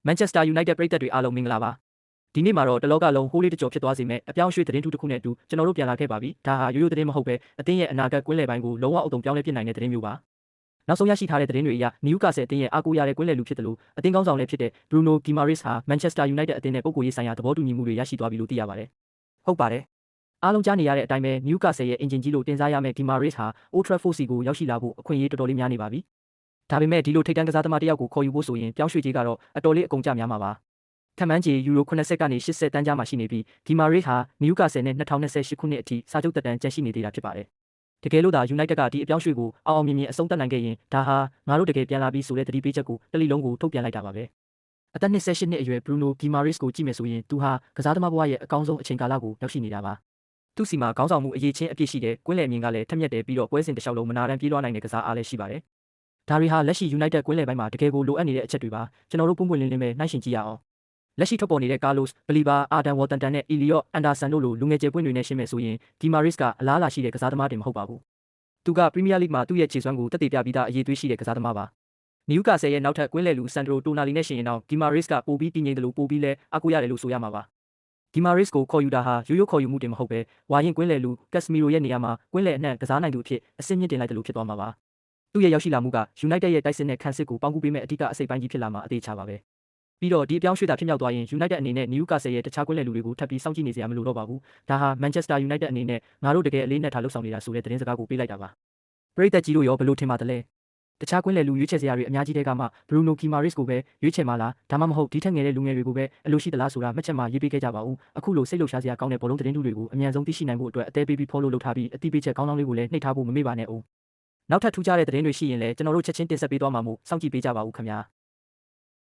Manchester United ပရိသတ်တွေအားလုံးမင်္ဂလာပါဒီနေ့မှာတော့တလောကလုံးဟိုးလေးတကြောဖြစ်သွားစေမဲ့အပြောင်းရွှေ့သတင်းထူးတစ်ခုနဲ့အတူကျွန်တော်တို့ပြန်လာခဲ့ပါပြီဒါဟာရိုးရိုးသတင်းမဟုတ်ပဲအသင်းရဲ့အနာဂတ်ကွင်းလယ်ပိုင်းကိုလုံးဝအုံတုံပြောင်းလဲပြစ်နိုင်တဲ့သတင်းမျိုးပါနောက်ဆုံးရရှိထားတဲ့သတင်းတွေအရ Newcastle အသင်းရဲ့အားကိုးရတဲ့ကွင်းလယ်လူဖြစ်တယ်လို့အသင်းကောင်းဆောင်လည်းဖြစ်တဲ့ Bruno Guimaraes ဟာ Manchester United အသင်းနဲ့ပုဂ္ဂိုလ်ရေးဆိုင်ရာသဘောတူညီမှုတွေရရှိသွားပြီလို့သိရပါတယ်ဟုတ်ပါတယ်အားလုံးကြားနေရတဲ့အတိုင်းပဲ Newcastle ရဲ့အင်ဂျင်ကြီးလို့တင်စားရမယ့် Guimaraes ဟာ Old Trafford စီကိုရောက်ရှိလာဖို့အခွင့်အရေးတော်တော်လေးများနေပါပြီဒါပေမဲ့ဒီလိုထိပ်တန်းကစားသမားတစ်ယောက်ကိုခေါ်ယူဖို့ဆိုရင်ပြောင်းရွှေ့ကြေးကတော့အတော်လေးအကုန်ကျများမှာပါခန့်မှန်းခြေယူရို80ကနေ80တန်းကြားမှာရှိနေပြီး Guimaraes ဟာ Newcastle နဲ့2028ခုနှစ်အထိစာချုပ်သက်တမ်းကျန်ရှိနေသေးတာဖြစ်ပါတယ်တကယ်လို့သာ United ကဒီအပြောင်းရွှေ့ကိုအောင်မြင်အဆုံးသတ်နိုင်ခဲ့ရင်ဒါဟာငါတို့တကယ်ပြန်လာပြီးဆိုတဲ့သတိပေးချက်ကိုတလီလုံးကိုထုတ်ပြန်လိုက်တာပါပဲအသက်28နှစ်အရွယ် Bruno Guimaraes ကိုကြည့်မယ်ဆိုရင်သူဟာကစားသမားဘဝရဲ့အကောင်းဆုံးအချိန်ကာလကိုရောက်ရှိနေတာပါသူစီမှာခေါင်းဆောင်မှုအရေးချင်းအပြည့်ရှိတဲ့ကွင်းလယ်အမြင်ကလည်းထက်မြက်တယ်ပြီးတော့ပွဲစဉ်တစ်လျှောက်လုံးမနာတမ်းပြေးလွှားနိုင်တဲ့ကစားအားလည်းရှိပါတယ်ဒါတွေဟာလက်ရှိ United ကွင်းလယ်ပိုင်းမှာတကယ်ကိုလိုအပ်နေတဲ့အချက်တွေပါကျွန်တော်တို့ပုံပွင့်လင်းလင်းပဲနှိုင်းယှဉ်ကြည့်ရအောင်လက်ရှိထွက်ပေါ်နေတဲ့ Carlos Baleba, Adam Waterton နဲ့ Elliot Anderson တို့လိုလူငယ်ကျယ်ပွင့်တွေနဲ့ရှင်းမယ်ဆိုရင် Guimaraes ကအလားအလာရှိတဲ့ကစားသမားတင်မဟုတ်ပါဘူးသူက Premier League မှာသူ့ရဲ့ခြေစွမ်းကိုတက်တည်ပြပြီးသားအရေးသွေးရှိတဲ့ကစားသမားပါ Newcastle ရဲ့နောက်ထပ်ကွင်းလယ်လူ Sandro Tonali နဲ့ရှင်ရင်တော့ Guimaraes ကပိုပြီးတည်ငြိမ်တယ်လို့ပိုပြီးလဲအားကိုးရတယ်လို့ဆိုရမှာပါ Guimaraes ကိုခေါ်ယူတာဟာရိုးရိုးခေါ်ယူမှုတင်မဟုတ်ပဲဝါရင်ကွင်းလယ်လူ Casemiro ရဲ့နေရာမှာကွင်းလယ်အနှံ့ကစားနိုင်သူအဖြစ်အဆင့်မြင့်တင်လိုက်တယ်လို့ဖြစ်သွားမှာပါသူ့ရဲ့ရောက်ရှိလာမှုက United ရဲ့တိုက်စစ်နဲ့ခန်းစစ်ကိုပေါင်းကူးပေးမဲ့အဓိကအစိပ်ပိုင်းကြီးဖြစ်လာမှာအသေးချပါပဲပြီးတော့ဒီအပြောင်းရွှေ့တာဖြစ်မြောက်သွားရင် United အနေနဲ့ Newcastle ရဲ့တခြားကွင်းလယ်လူတွေကိုထပ်ပြီးစောင့်ကြည့်နေစရာမလိုတော့ပါဘူးဒါဟာ Manchester United အနေနဲ့ငါတို့တကယ်အလေးနက်ထားလှုပ်ဆောင်နေတာဆိုတဲ့သတင်းစကားကိုပေးလိုက်တာပါပရိသတ်ကြီးတို့ရောဘယ်လိုထင်ပါသလဲတခြားကွင်းလယ်လူရွေးချယ်စရာတွေအများကြီးတဲကမှ Bruno Guimaraes ကိုပဲရွေးချယ်မှာလားဒါမှမဟုတ်ဒီထက်ငယ်တဲ့လူငယ်တွေကိုပဲအလိုရှိသလားဆိုတာမှတ်ချက်မှာရေးပေးခဲ့ကြပါဦးအခုလိုစိတ်လှုပ်ရှားစရာကောင်းတဲ့ဘောလုံးသတင်းတွေကိုအမြန်ဆုံးသိရှိနိုင်ဖို့အတွက်အသေးပေးပြီး follow လုပ်ထားပြီးအသိပေးချက်ကောင်းကောင်းလေးကိုလည်းနှိပ်ထားဖို့မမေ့ပါနဲ့ဦးနောက်ထပ်ထူးခြားတဲ့သတင်းတွေရှိရင်လည်းကျွန်တော်တို့ချက်ချင်းတင်ဆက်ပေးသွားမှာမို့စောင့်ကြည့်ပေးကြပါဦးခင်ဗျာ